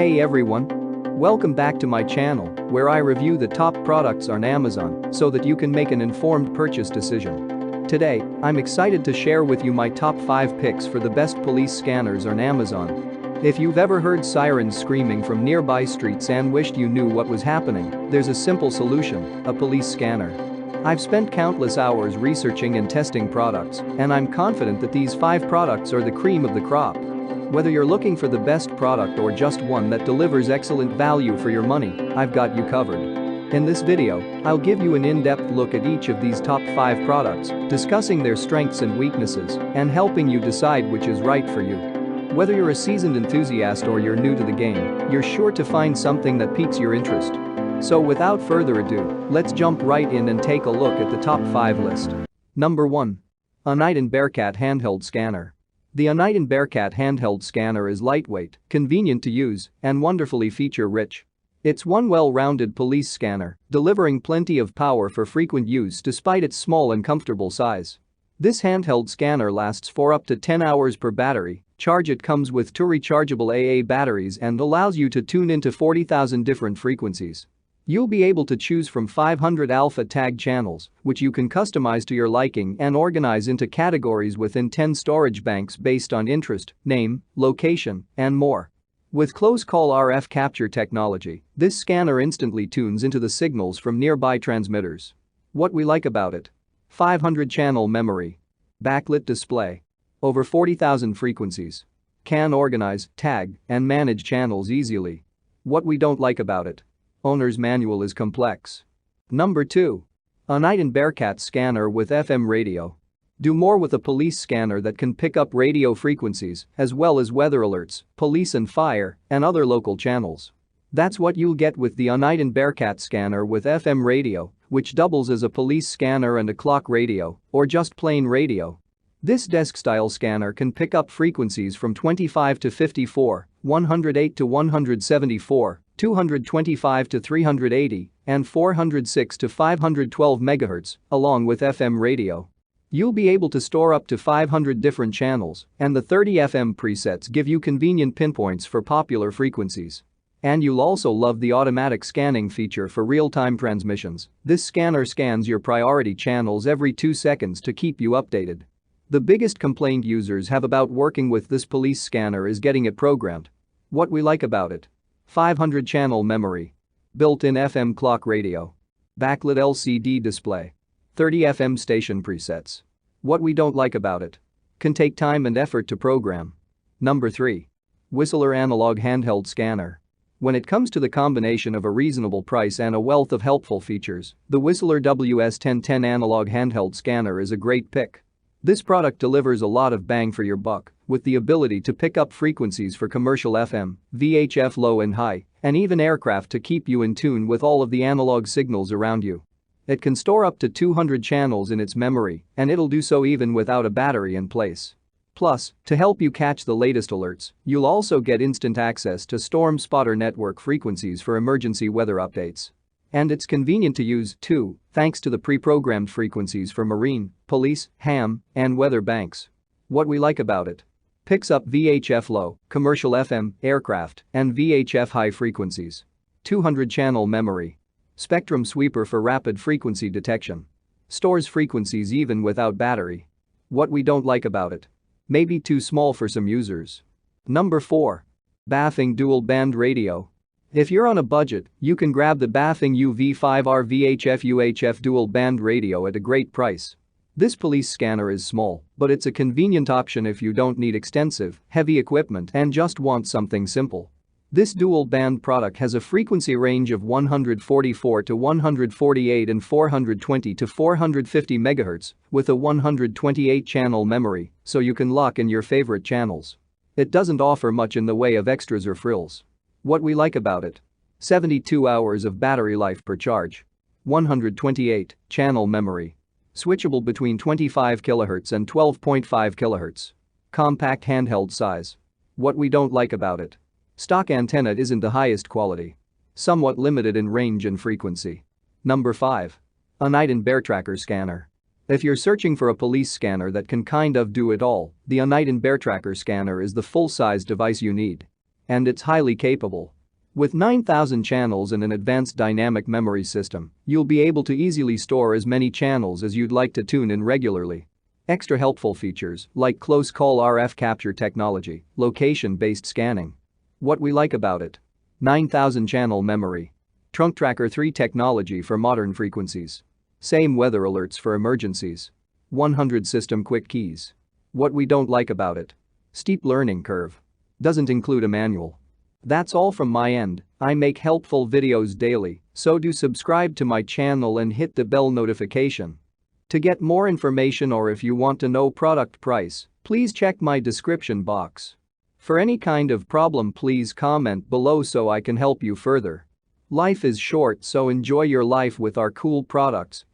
Hey everyone! Welcome back to my channel, where I review the top products on Amazon so that you can make an informed purchase decision. Today, I'm excited to share with you my top 5 picks for the best police scanners on Amazon. If you've ever heard sirens screaming from nearby streets and wished you knew what was happening, there's a simple solution: a police scanner. I've spent countless hours researching and testing products, and I'm confident that these 5 products are the cream of the crop. Whether you're looking for the best product or just one that delivers excellent value for your money, I've got you covered. In this video, I'll give you an in-depth look at each of these top 5 products, discussing their strengths and weaknesses, and helping you decide which is right for you. Whether you're a seasoned enthusiast or you're new to the game, you're sure to find something that piques your interest. So without further ado, let's jump right in and take a look at the top 5 list. Number 1. Onite & Bearcat Handheld Scanner. The Onite & Bearcat handheld scanner is lightweight, convenient to use, and wonderfully feature-rich. It's one well-rounded police scanner, delivering plenty of power for frequent use despite its small and comfortable size. This handheld scanner lasts for up to 10 hours per battery charge. It comes with 2 rechargeable AA batteries and allows you to tune into 40,000 different frequencies. You'll be able to choose from 500 alpha tag channels, which you can customize to your liking and organize into categories within 10 storage banks based on interest, name, location, and more. With close call RF capture technology, this scanner instantly tunes into the signals from nearby transmitters. What we like about it: 500 channel memory, backlit display, over 40,000 frequencies, can organize, tag, and manage channels easily. What we don't like about it: owner's manual is complex. Number 2. Onite & Bearcat Scanner with FM Radio. Do more with a police scanner that can pick up radio frequencies as well as weather alerts, police and fire, and other local channels. That's what you'll get with the Onite & Bearcat Scanner with FM Radio, which doubles as a police scanner and a clock radio, or just plain radio. This desk-style scanner can pick up frequencies from 25 to 54, 108 to 174, 225 to 380, and 406 to 512 MHz, along with FM radio. You'll be able to store up to 500 different channels, and the 30 FM presets give you convenient pinpoints for popular frequencies. And you'll also love the automatic scanning feature for real-time transmissions. This scanner scans your priority channels every 2 seconds to keep you updated. The biggest complaint users have about working with this police scanner is getting it programmed. What we like about it: 500 channel memory, built-in FM clock radio, backlit LCD display, 30 FM station presets. What we don't like about it: can take time and effort to program. Number 3. Whistler Analog Handheld Scanner. When it comes to the combination of a reasonable price and a wealth of helpful features, the Whistler WS1010 Analog Handheld Scanner is a great pick. This product delivers a lot of bang for your buck, with the ability to pick up frequencies for commercial FM, VHF low and high, and even aircraft to keep you in tune with all of the analog signals around you. It can store up to 200 channels in its memory, and it'll do so even without a battery in place. Plus, to help you catch the latest alerts, you'll also get instant access to Storm Spotter network frequencies for emergency weather updates. And it's convenient to use, too, thanks to the pre-programmed frequencies for marine, police, ham, and weather banks. What we like about it: picks up VHF low, commercial FM, aircraft, and VHF high frequencies. 200 channel memory. Spectrum sweeper for rapid frequency detection. Stores frequencies even without battery. What we don't like about it: maybe too small for some users. Number 4. Baffing Dual Band Radio. If you're on a budget, you can grab the Baffing UV5R VHF UHF dual band radio at a great price. This police scanner is small, but it's a convenient option if you don't need extensive, heavy equipment and just want something simple. This dual band product has a frequency range of 144 to 148 and 420 to 450 MHz, with a 128 channel memory, so you can lock in your favorite channels. It doesn't offer much in the way of extras or frills. What we like about it: 72 hours of battery life per charge, 128 channel memory, switchable between 25 kHz and 12.5 kHz, compact handheld size. What we don't like about it: stock antenna isn't the highest quality, somewhat limited in range and frequency. Number 5. Onite & Beartracker Scanner. If you're searching for a police scanner that can kind of do it all, the Onite & Beartracker Scanner is the full-size device you need. And it's highly capable. With 9,000 channels and an advanced dynamic memory system, you'll be able to easily store as many channels as you'd like to tune in regularly. Extra helpful features like close call RF capture technology, location-based scanning. What we like about it: 9,000 channel memory. Trunk Tracker 3 technology for modern frequencies. Same weather alerts for emergencies. 100 system quick keys. What we don't like about it: steep learning curve. Doesn't include a manual. That's all from my end. I make helpful videos daily, so do subscribe to my channel and hit the bell notification. To get more information or if you want to know product price, please check my description box. For any kind of problem, please comment below so I can help you further. Life is short, so enjoy your life with our cool products.